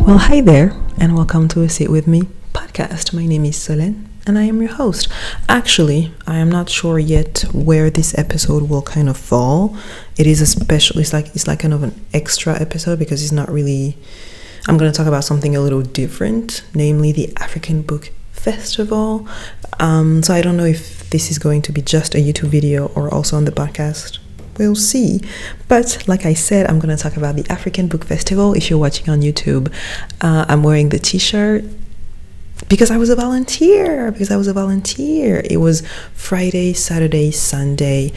Well, hi there, and welcome to a Sit With Me podcast. My name is Solène, and I am your host. Actually, I am not sure yet where this episode will kind of fall. It is a special, it's like kind of an extra episode because it's not really, I'm going to talk about something a little different, namely the African Book Festival. So I don't know if this is going to be just a YouTube video or also on the podcast. We'll see. But like I said, I'm going to talk about the African Book Festival. If you're watching on YouTube, I'm wearing the t-shirt because I was a volunteer. It was Friday, Saturday, Sunday.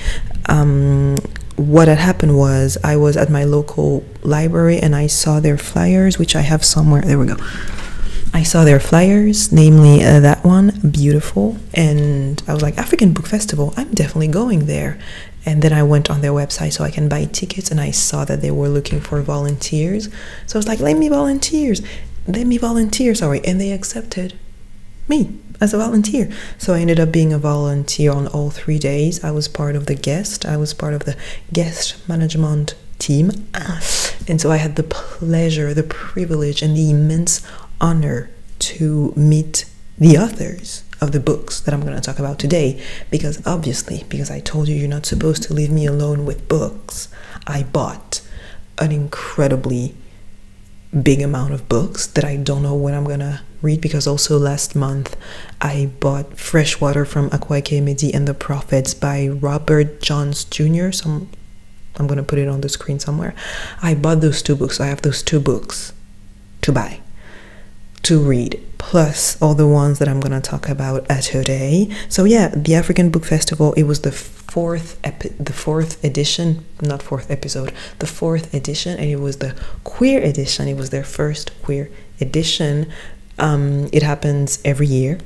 What had happened was I was at my local library and I saw their flyers, which I have somewhere. There we go. I saw their flyers, namely that one, beautiful. And I was like, African Book Festival, I'm definitely going there. And then I went on their website so I can buy tickets, and I saw that they were looking for volunteers. So I was like, let me volunteer, and they accepted me as a volunteer. So I ended up being a volunteer on all 3 days. I was part of the guest management team. And so I had the pleasure, the privilege, and the immense honor to meet the authors of the books that I'm going to talk about today, because I told you you're not supposed to leave me alone with books. I bought an incredibly big amount of books that I don't know when I'm going to read, because also last month I bought Freshwater from Akwaeke Emedi and the Prophets by Robert Johns Jr. I'm going to put it on the screen somewhere. I bought those two books. I have those two books to buy, to read, plus all the ones that I'm going to talk about today. So yeah, the African Book Festival, it was the fourth edition, and it was the queer edition. It was their first queer edition. It happens every year,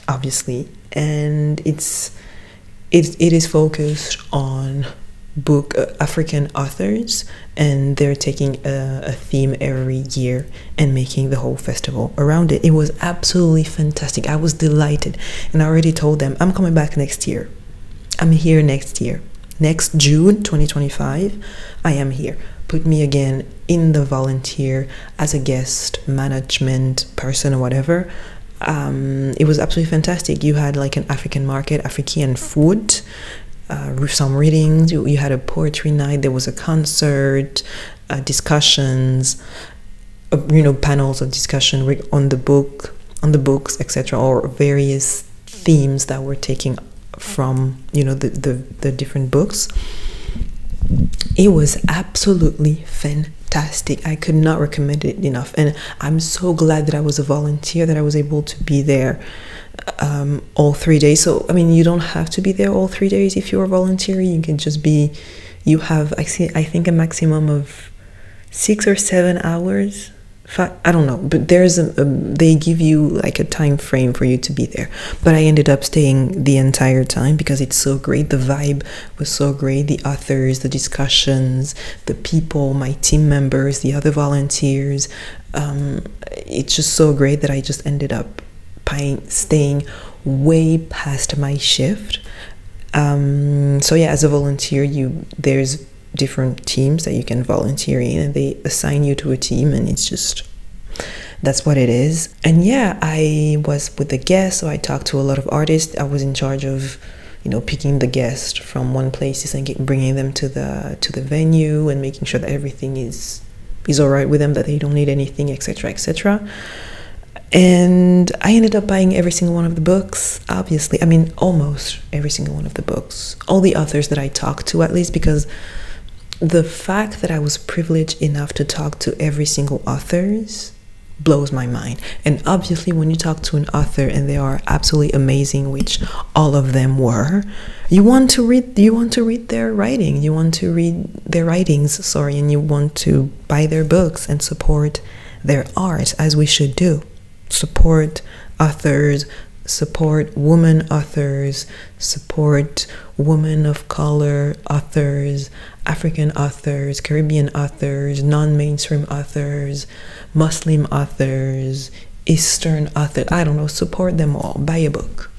obviously, and it is focused on African authors, and they're taking a theme every year and making the whole festival around it. It was absolutely fantastic. I was delighted, and I already told them I'm coming back next year. I'm here next year, next June 2025. I am here. Put me again in the volunteer as a guest management person or whatever. It was absolutely fantastic. You had like an African market, African food, some readings. You had a poetry night. There was a concert, discussions, panels of discussion on the books, etc., or various themes that were taken from the different books. It was absolutely fantastic. I could not recommend it enough, and I'm so glad that I was a volunteer, that I was able to be there all 3 days. So I mean, you don't have to be there all 3 days if you're volunteering. You can just be, you have I think a maximum of 6 or 7 hours. I don't know, but they give you like a time frame for you to be there. But I ended up staying the entire time because it's so great. The vibe was so great. The authors, the discussions, the people, my team members, the other volunteers. It's just so great that I just ended up staying way past my shift. So yeah, as a volunteer, there's different teams that you can volunteer in, and they assign you to a team, and that's what it is. And yeah, I was with the guests, so I talked to a lot of artists. I was in charge of picking the guest from one place and bringing them to the venue, and making sure that everything is all right with them, that they don't need anything, etc., etc. And I ended up buying every single one of the books, obviously. I mean, almost every single one of the books. All the authors that I talked to, at least, because the fact that I was privileged enough to talk to every single authors blows my mind. And obviously, when you talk to an author and they are absolutely amazing, which all of them were, you want to read their writing. You want to read their writings, and you want to buy their books and support their art, as we should do. Support authors, support women authors, support women of color authors, African authors, Caribbean authors, non-mainstream authors, Muslim authors, Eastern authors. I don't know, support them all. Buy a book.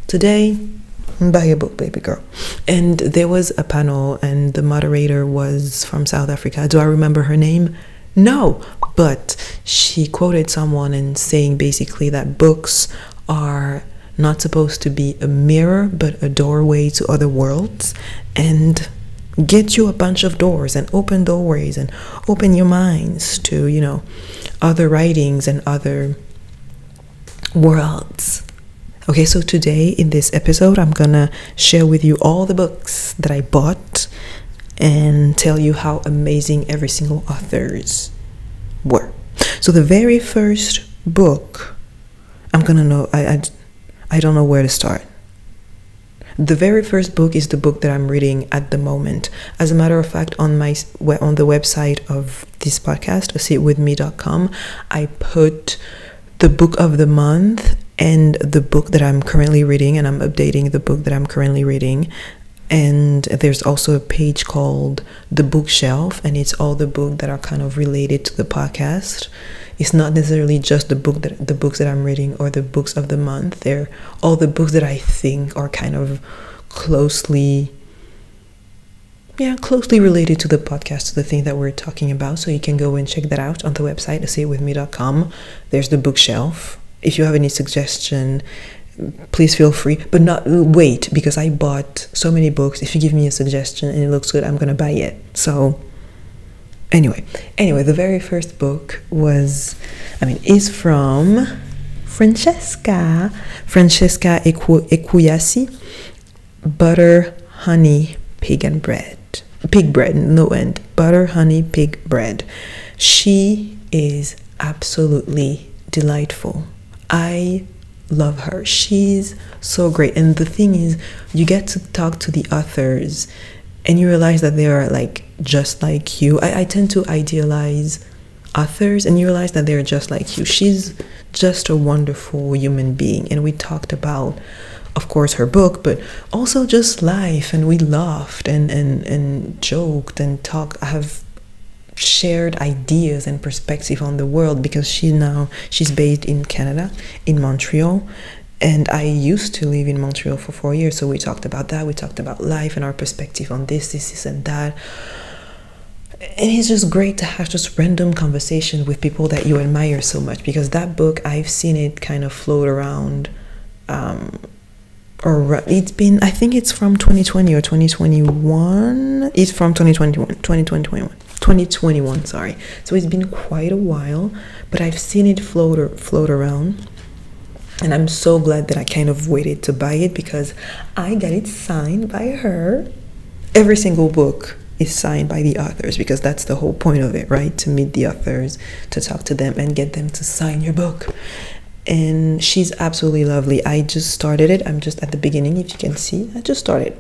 Today, buy a book, baby girl. And there was a panel, and the moderator was from South Africa. Do I remember her name? No, but she quoted someone and saying basically that books are not supposed to be a mirror but a doorway to other worlds, and get you a bunch of doors and open doorways and open your minds to, you know, other writings and other worlds. Okay, so today in this episode, I'm gonna share with you all the books that I bought and tell you how amazing every single authors were. So the very first book, I don't know where to start. The very first book is the book that I'm reading at the moment. As a matter of fact, on the website of this podcast, sitwithme.com, I put the book of the month and the book that I'm currently reading, and I'm updating the book that I'm currently reading. And there's also a page called The Bookshelf, and it's all the books that are kind of related to the podcast. It's not necessarily just the books that I'm reading or the books of the month. They're all the books that I think are kind of closely related to the podcast, to the thing that we're talking about. So you can go and check that out on the website, sitwithme.com. There's the bookshelf. If you have any suggestion, please feel free, but not wait, because I bought so many books. If you give me a suggestion and it looks good, I'm gonna buy it. So anyway, the very first book is from Francesca Equiasi, Butter, Honey, Pig Bread. Butter, Honey, Pig Bread. She is absolutely delightful. I love her. She's so great. And the thing is, you get to talk to the authors and you realize that they are like just like you. I tend to idealize authors, and you realize that they're just like you. She's just a wonderful human being. And we talked about, of course, her book, but also just life, and we laughed and joked and talked. I have shared ideas and perspective on the world, because she's based in Canada, in Montreal, and I used to live in Montreal for 4 years. So we talked about that. We talked about life and our perspective on this and that. And it's just great to have just random conversations with people that you admire so much, because that book, I've seen it kind of float around, I think it's from 2020 or 2021. It's from 2021, sorry. So it's been quite a while, but I've seen it float around, and I'm so glad that I kind of waited to buy it, because I got it signed by her. Every single book is signed by the authors, because that's the whole point of it, right? To meet the authors, to talk to them and get them to sign your book. And she's absolutely lovely. I just started it. I'm just at the beginning, if you can see. I just started.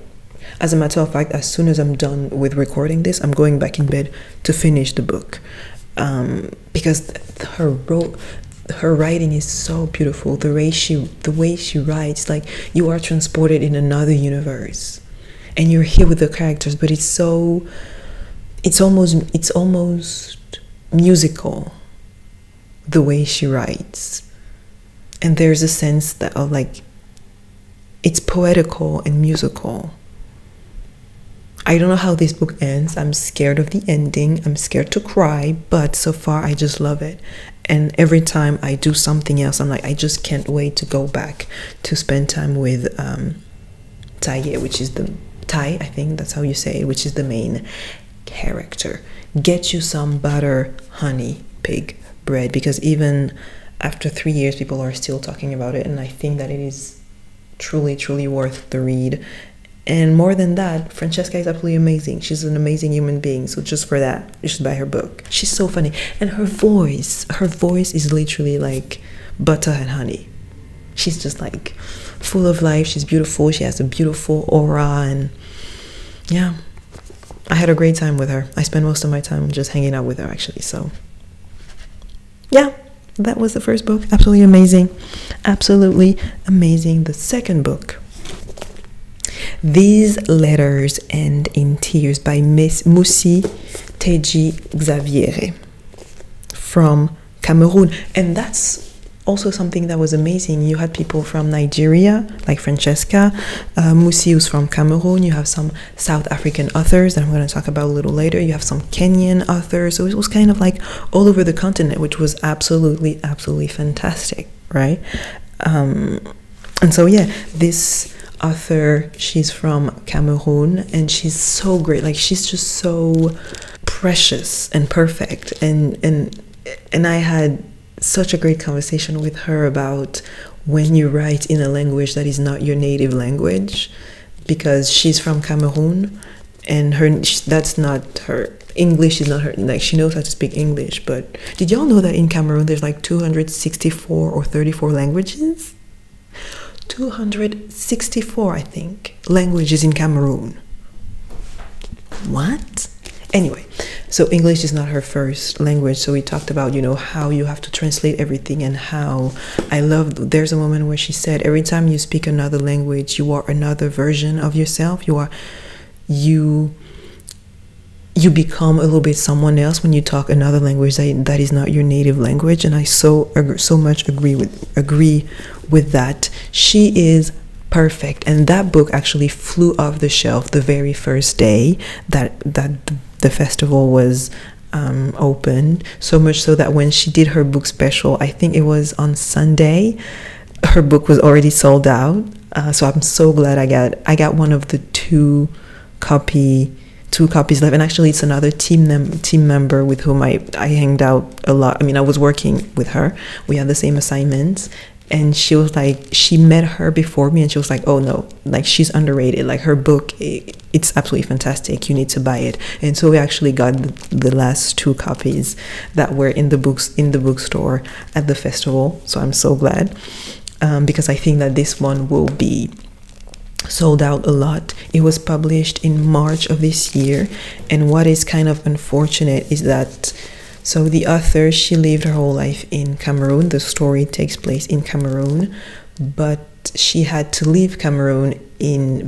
As a matter of fact, as soon as I'm done with recording this, I'm going back in bed to finish the book, because her writing is so beautiful. The way she writes, like you are transported in another universe, and you're here with the characters. But it's almost musical, the way she writes, and there's a sense that of like it's poetical and musical. I don't know how this book ends. I'm scared of the ending. I'm scared to cry, but so far I just love it. And every time I do something else, I'm like, I just can't wait to go back to spend time with Taye, which is I think that's how you say it, which is the main character. Get you some butter, honey, pig bread, because even after 3 years, people are still talking about it, and I think that it is truly, truly worth the read. And more than that, Francesca is absolutely amazing. She's an amazing human being. So just for that, you should buy her book. She's so funny. And her voice is literally like butter and honey. She's just like full of life. She's beautiful. She has a beautiful aura. And yeah, I had a great time with her. I spent most of my time just hanging out with her, actually. So yeah, that was the first book. Absolutely amazing. Absolutely amazing. The second book, These Letters End in Tears by Miss Moussi Teji Xavier from Cameroon. And that's also something that was amazing, you had people from Nigeria, like Francesca, Musi, who's from Cameroon. You have some South African authors that I'm going to talk about a little later. You have some Kenyan authors. So it was kind of like all over the continent, which was absolutely fantastic, right? And so yeah, this author, she's from Cameroon, and she's so great. Like, she's just so precious and perfect, and I had such a great conversation with her about when you write in a language that is not your native language, because she's from Cameroon, and that's not her English is not her, like, she knows how to speak English. But did y'all know that in Cameroon there's like 264 or 34 languages? 264, I think, languages in Cameroon. What? Anyway, so English is not her first language. So we talked about, you know, how you have to translate everything, and how I love, there's a moment where she said, every time you speak another language, you are another version of yourself. You become a little bit someone else when you talk another language that is not your native language. And I so much agree with that. She is perfect, and that book actually flew off the shelf the very first day that the festival was open. So much so that when she did her book special, I think it was on Sunday, her book was already sold out. So I'm so glad I got one of the two copies left. And actually, it's another team member with whom I hanged out a lot. I mean, I was working with her. We had the same assignments. And she was like, she met her before me, and she was like, oh no, like, she's underrated. Like, her book, it's absolutely fantastic. You need to buy it. And so we actually got the last two copies that were in the bookstore at the festival. So I'm so glad, because I think that this one will be sold out a lot. It was published in March of this year, and what is kind of unfortunate is that, so the author, she lived her whole life in Cameroon. The story takes place in Cameroon, but she had to leave Cameroon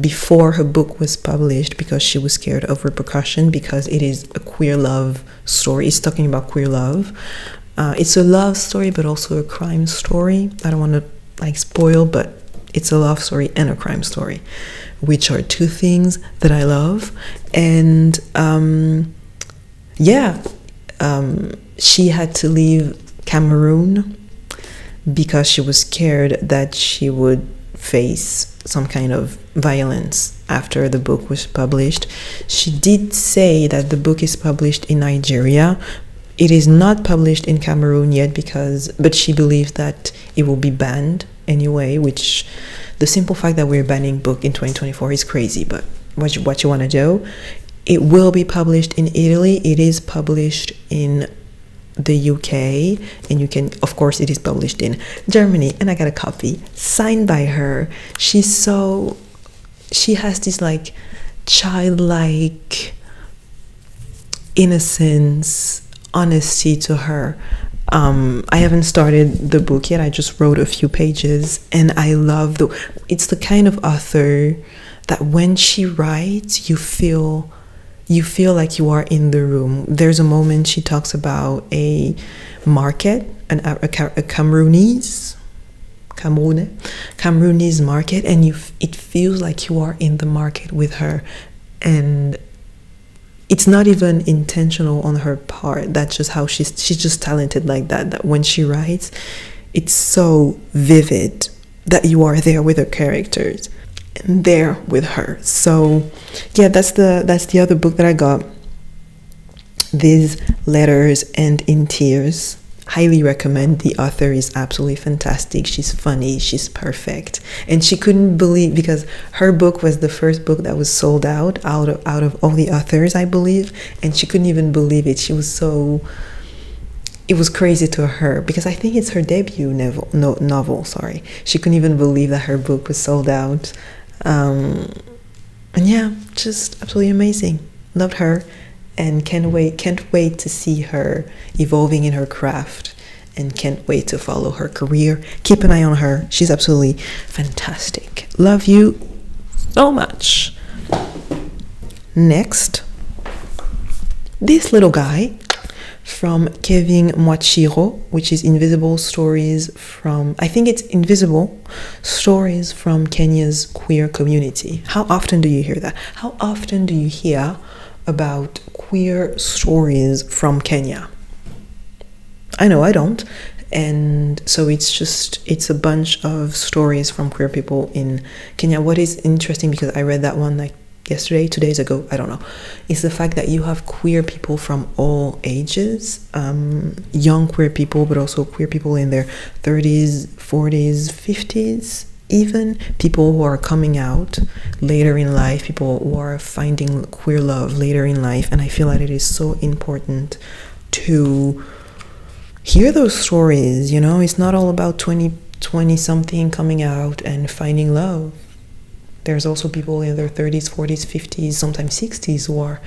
before her book was published, because she was scared of repercussion, because it is a queer love story. It's talking about queer love. It's a love story, but also a crime story. I don't want to like spoil, but it's a love story and a crime story, which are two things that I love. And she had to leave Cameroon because she was scared that she would face some kind of violence after the book was published. She did say that the book is published in Nigeria. It is not published in Cameroon yet, but she believes that it will be banned anyway, which the simple fact that we're banning book in 2024 is crazy, but what you want to do. It will be published in Italy. It is published in the UK, and you can, of course, it is published in Germany, and I got a copy signed by her. She has this like childlike innocence, honesty to her. I haven't started the book yet. I just wrote a few pages, and I love it's the kind of author that when she writes, you feel like you are in the room. There's a moment she talks about a market, a Cameroonese market, and it feels like you are in the market with her, and it's not even intentional on her part. That's just how she's just talented like that. That when she writes, it's so vivid that you are there with her characters and there with her. So yeah, that's the other book that I got. These Letters and in Tears. Highly recommend. The author is absolutely fantastic. She's funny, she's perfect, and she couldn't believe, because her book was the first book that was sold out of all the authors, I believe, and she couldn't even believe it. It was crazy to her, because I think it's her debut novel. Sorry, she couldn't even believe that her book was sold out. And yeah, just absolutely amazing. Loved her. And can't wait to see her evolving in her craft, and can't wait to follow her career. Keep an eye on her. She's absolutely fantastic. Love you so much. Next, this little guy from Kevin Mwachiro, which is Invisible Stories from, I think it's Invisible Stories from Kenya's Queer Community. How often do you hear that? How often do you hear about queer stories from Kenya? I know I don't. And so it's a bunch of stories from queer people in Kenya. What is interesting, because I read that one like yesterday, 2 days ago, I don't know, is the fact that you have queer people from all ages, young queer people, but also queer people in their 30s, 40s, 50s, even people who are coming out later in life, people who are finding queer love later in life. And I feel that it is so important to hear those stories. You know, it's not all about 20 something coming out and finding love. There's also people in their 30s, 40s, 50s, sometimes 60s who are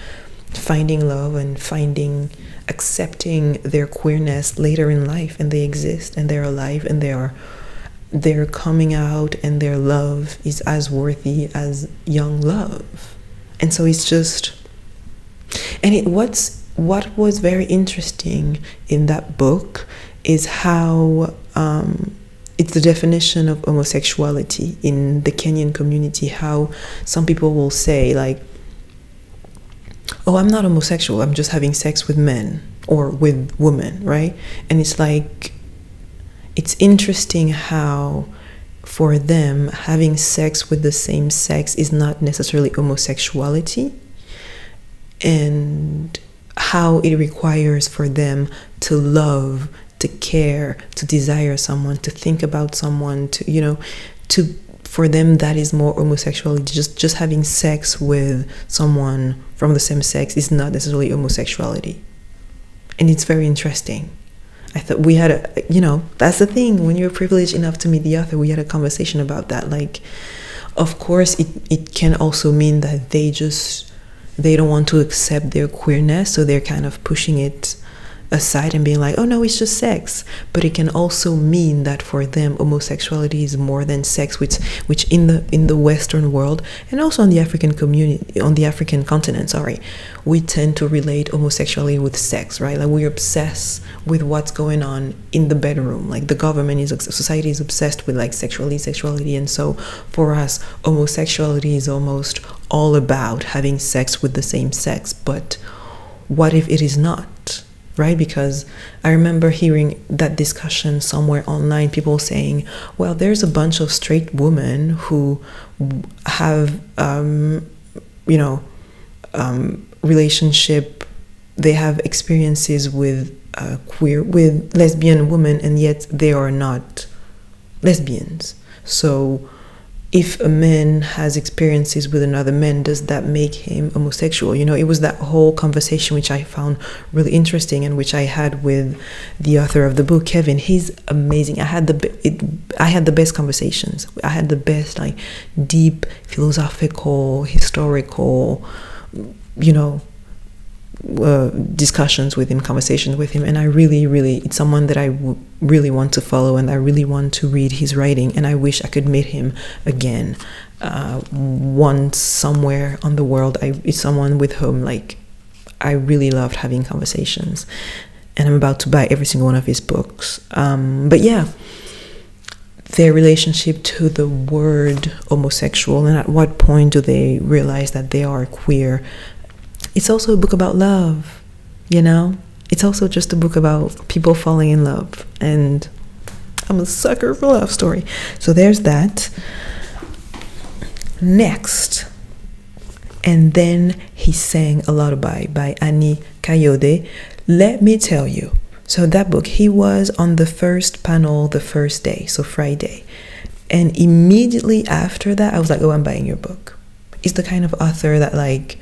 finding love and accepting their queerness later in life, and they exist and they're alive and they're coming out, and their love is as worthy as young love. And so it's just, and what was very interesting in that book is how it's the definition of homosexuality in the Kenyan community. How some people will say like, oh, I'm not homosexual, I'm just having sex with men or with women, right? And it's like, it's interesting how for them having sex with the same sex is not necessarily homosexuality, and how it requires for them to love, to care, to desire someone, to think about someone, to, you know, for them that is more homosexuality. Just having sex with someone from the same sex is not necessarily homosexuality. And it's very interesting. I thought we had that's the thing, when you're privileged enough to meet the author, we had a conversation about that. Like, of course it can also mean that they don't want to accept their queerness, so they're kind of pushing it aside and being like, oh no, it's just sex. But it can also mean that for them homosexuality is more than sex, which in the Western world, and also on the African community, on the African continent, we tend to relate homosexuality with sex, right? Like, we're obsessed with what's going on in the bedroom. Like, the government society is obsessed with like sexuality, and so for us homosexuality is almost all about having sex with the same sex. But what if it is not? Right? Because I remember hearing that discussion somewhere online, people saying, well, there's a bunch of straight women who have, relationship, they have experiences with with lesbian women, and yet they are not lesbians. So if a man has experiences with another man, does that make him homosexual? You know, it was that whole conversation which I found really interesting, and which I had with the author of the book, Kevin. He's amazing. I had the best conversations. I had the best, like, deep philosophical, historical, discussions with him, conversations with him. And I really, it's someone that I really want to follow, and I really want to read his writing, and I wish I could meet him again once somewhere on the world. It's someone with whom, like, I really loved having conversations, and I'm about to buy every single one of his books. But yeah, their relationship to the word homosexual, and at what point do they realize that they are queer. It's also a book about love, It's also just a book about people falling in love, and I'm a sucker for love story. So there's that. Next, And Then He Sang a Lullaby by Annie Kayode. Let me tell you, so that book, he was on the first panel the first day, so Friday. And immediately after that, I was like, oh, I'm buying your book. He's the kind of author that, like,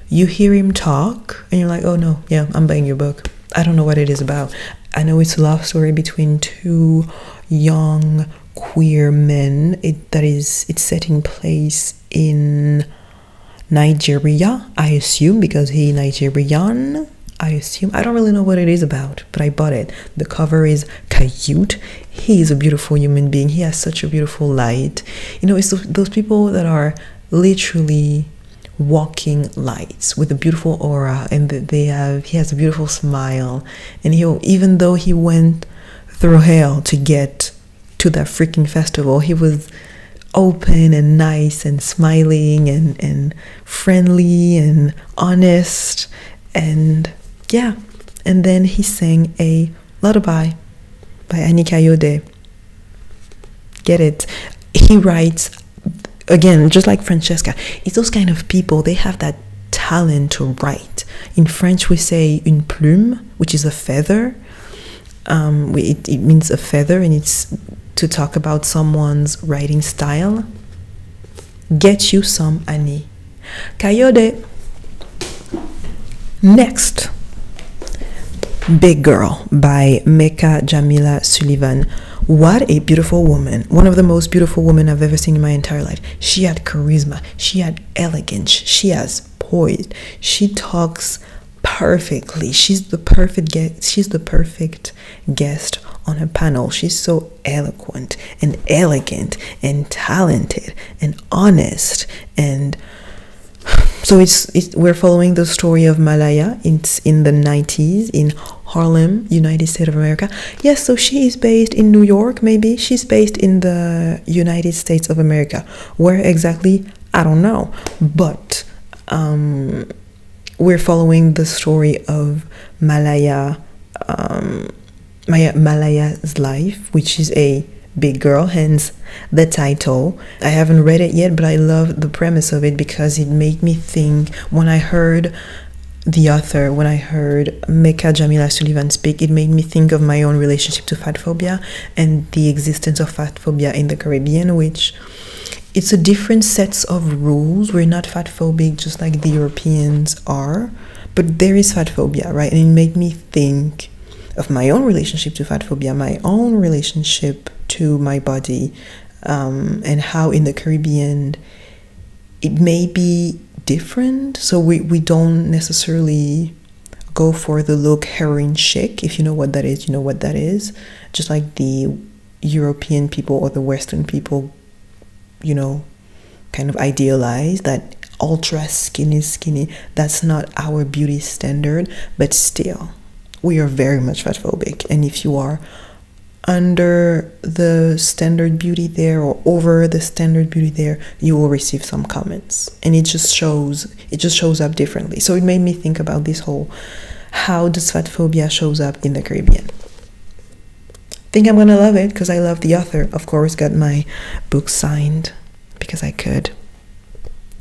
you hear him talk and you're like, oh no, yeah, I'm buying your book. I don't know what it is about. I know it's a love story between two young queer men. It's setting place in Nigeria, I assume, because he's Nigerian, I assume. I don't really know what it is about, but I bought it. The cover is cute. He is a beautiful human being. He has such a beautiful light. It's those people that are literally walking lights with a beautiful aura, and he has a beautiful smile, and even though he went through hell to get to that freaking festival, he was open and nice and smiling and friendly and honest, and yeah. And then he sang a lullaby by Annie Kayode. Get it? He writes, again, just like Francesca, it's those kind of people, they have that talent to write. In French we say une plume, which is a feather. It means a feather, and it's to talk about someone's writing style. Get you some Annie Kayode. Next, Big Girl by Mecca Jamila Sullivan. What a beautiful woman. One of the most beautiful women I've ever seen in my entire life. She had charisma. She had elegance. She has poise. She talks perfectly. She's the perfect guest on a panel. She's so eloquent and elegant and talented and honest. And so we're following the story of Malaya. It's in the 90s in Harlem, United States of America. Yes, so she is based in New York, maybe. She's based in the United States of America. Where exactly? I don't know. But we're following the story of Malaya's life, which is a big girl, hence the title. I haven't read it yet, but I love the premise of it because it made me think. When I heard the author, when I heard Mecca Jamila Sullivan speak, it made me think of my own relationship to fat phobia and the existence of fat phobia in the Caribbean, which it's a different sets of rules. We're not fat phobic just like the Europeans are, but there is fat phobia, right? And it made me think of my own relationship to fat phobia, my own relationship to my body, and how in the Caribbean it may be different. So we don't necessarily go for the look heroin chic. If you know what that is, you know what that is. Just like the European people or the Western people, you know, kind of idealize that ultra skinny. That's not our beauty standard, but still we are very much fat phobic. And if you are under the standard beauty there or over the standard beauty there, you will receive some comments, and it just shows up differently. So it made me think about this whole, how does fat phobia shows up in the Caribbean. Think I'm gonna love it because I love the author. Of course, got my book signed because I could.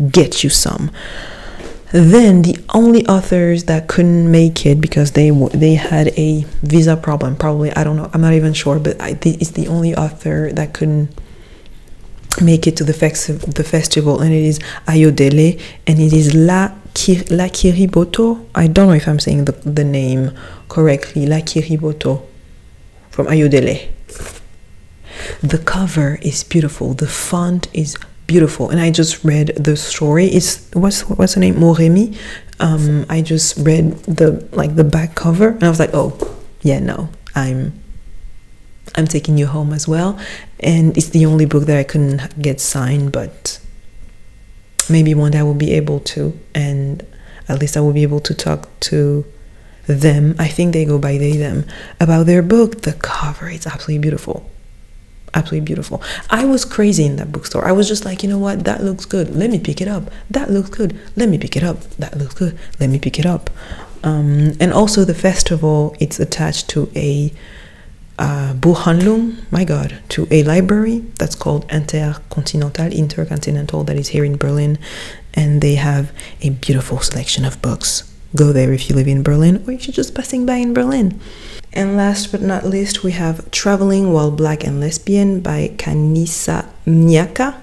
Get you some. Then the only authors that couldn't make it because they had a visa problem, probably, I don't know, I'm not even sure, but it's the only author that couldn't make it to the festival, and it is Ayodele, and it is La Kiriboto. I don't know if I'm saying the name correctly. La Kiriboto from Ayodele. The cover is beautiful. The font is beautiful, and I just read the story. It's what's the name? Moremi. I just read the back cover, and I was like, oh yeah, no, I'm taking you home as well. And it's the only book that I couldn't get signed, but maybe one day I will be able to, and at least I will be able to talk to them. I think they go by they them about their book. The cover is absolutely beautiful. Absolutely beautiful. I was crazy in that bookstore. I was just like, you know what, that looks good, let me pick it up. That looks good, let me pick it up. That looks good, let me pick it up. And also the festival, it's attached to a Buchhandlung, my god, to a library that's called Intercontinental, that is here in Berlin, and they have a beautiful selection of books. Go there if you live in Berlin, or if you're just passing by in Berlin. And last but not least, we have Traveling While Black and Lesbian by Kanisa Mnyaka.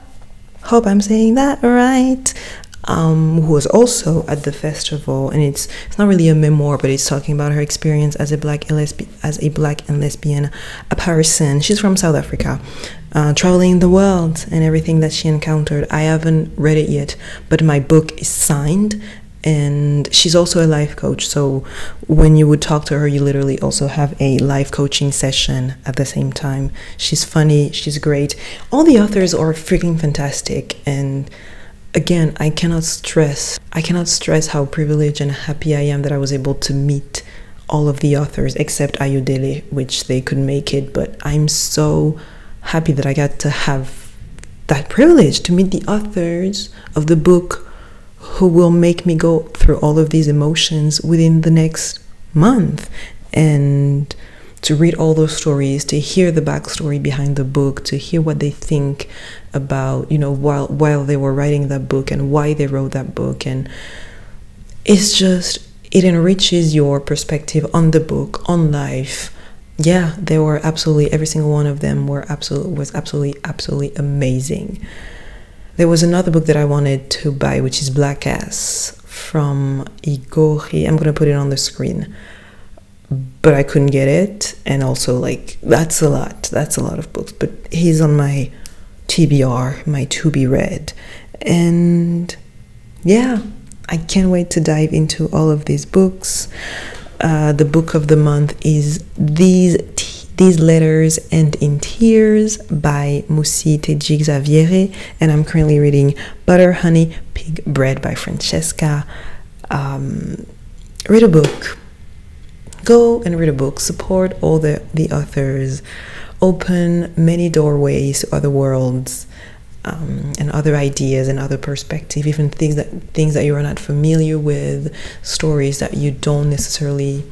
Hope I'm saying that right. Who was also at the festival, and it's not really a memoir, but it's talking about her experience as a black and lesbian person. She's from South Africa, traveling the world and everything that she encountered. I haven't read it yet, but my book is signed. And she's also a life coach, so when you would talk to her, you literally also have a life coaching session at the same time. She's funny, she's great. All the authors are freaking fantastic, and again, I cannot stress how privileged and happy I am that I was able to meet all of the authors except Ayodele, which they couldn't make it. But I'm so happy that I got to have that privilege to meet the authors of the book who will make me go through all of these emotions within the next month, and to read all those stories, to hear the backstory behind the book, to hear what they think about, while they were writing that book and why they wrote that book. And it enriches your perspective on the book, on life. Yeah, they were absolutely, every single one of them was absolutely amazing. There was another book that I wanted to buy, which is Black Ass from Igori. I'm going to put it on the screen, but I couldn't get it. And also, that's a lot of books, but he's on my TBR, my to be read. And yeah, I can't wait to dive into all of these books. The book of the month is These Letters End in Tears by Moussi Teji Xaviere, and I'm currently reading Butter, Honey, Pig Bread by Francesca. Read a book. Go and read a book. Support all the authors. Open many doorways to other worlds, and other ideas and other perspectives, even things that you are not familiar with, stories that you don't necessarily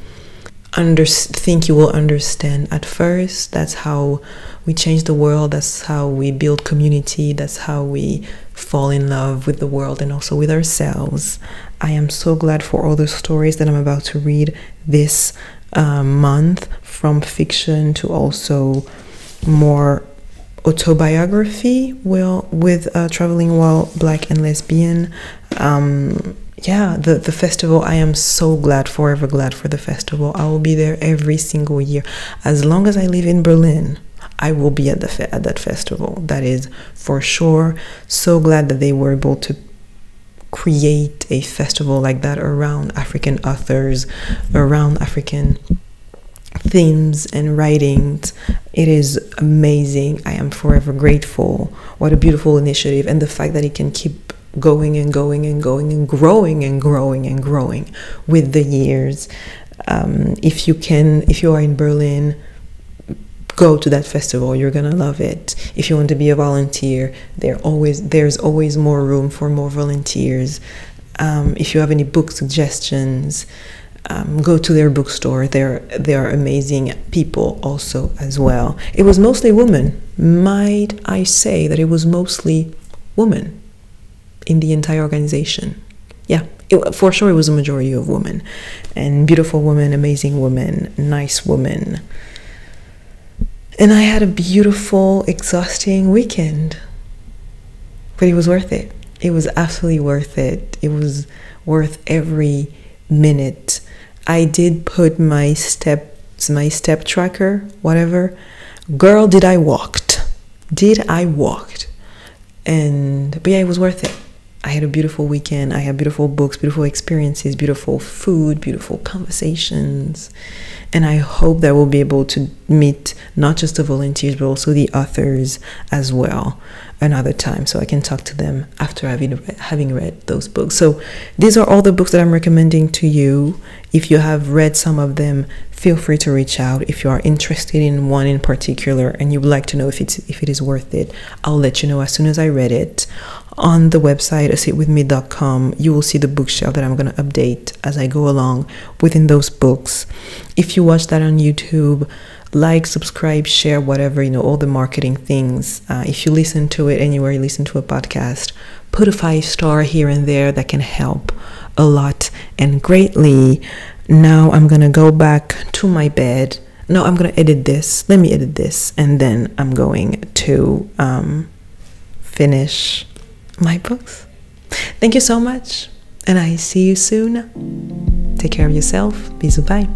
think you will understand at first. That's how we change the world. That's how we build community. That's how we fall in love with the world and also with ourselves. I am so glad for all the stories that I'm about to read this month, from fiction to also more autobiography, with Traveling While Black and Lesbian. The festival, I am so forever glad for the festival. I will be there every single year. As long as I live in Berlin, I will be at that festival. That is for sure. So glad that they were able to create a festival like that around African authors, around African themes and writings. It is amazing. I am forever grateful. What a beautiful initiative, and the fact that it can keep going and going and going and growing and growing and growing with the years. If you are in Berlin, go to that festival. You're gonna love it. If you want to be a volunteer, there's always more room for more volunteers. If you have any book suggestions, go to their bookstore. They are amazing people also as well. It was mostly women. Might I say that it was mostly women in the entire organization? Yeah, for sure it was a majority of women, and beautiful women, amazing women, nice women. And I had a beautiful, exhausting weekend, but it was worth it. It was absolutely worth it. It was worth every minute. I did put my step tracker, whatever. Girl, did I walked. But yeah, it was worth it. I had a beautiful weekend. I had beautiful books, beautiful experiences, beautiful food, beautiful conversations. And I hope that we'll be able to meet not just the volunteers, but also the authors as well another time, so I can talk to them after having read those books. So these are all the books that I'm recommending to you. If you have read some of them, feel free to reach out. If you are interested in one in particular and you would like to know if it is worth it, I'll let you know as soon as I read it. On the website, asitwithme.com, you will see the bookshelf that I'm going to update as I go along within those books. If you watch that on YouTube, like, subscribe, share, whatever, all the marketing things. If you listen to it anywhere you listen to a podcast, put a 5-star here and there. That can help a lot and greatly. Now I'm going to go back to my bed. No, I'm going to edit this. Let me edit this, and then I'm going to finish my books. Thank you so much, and I see you soon. Take care of yourself. Bisous, bye.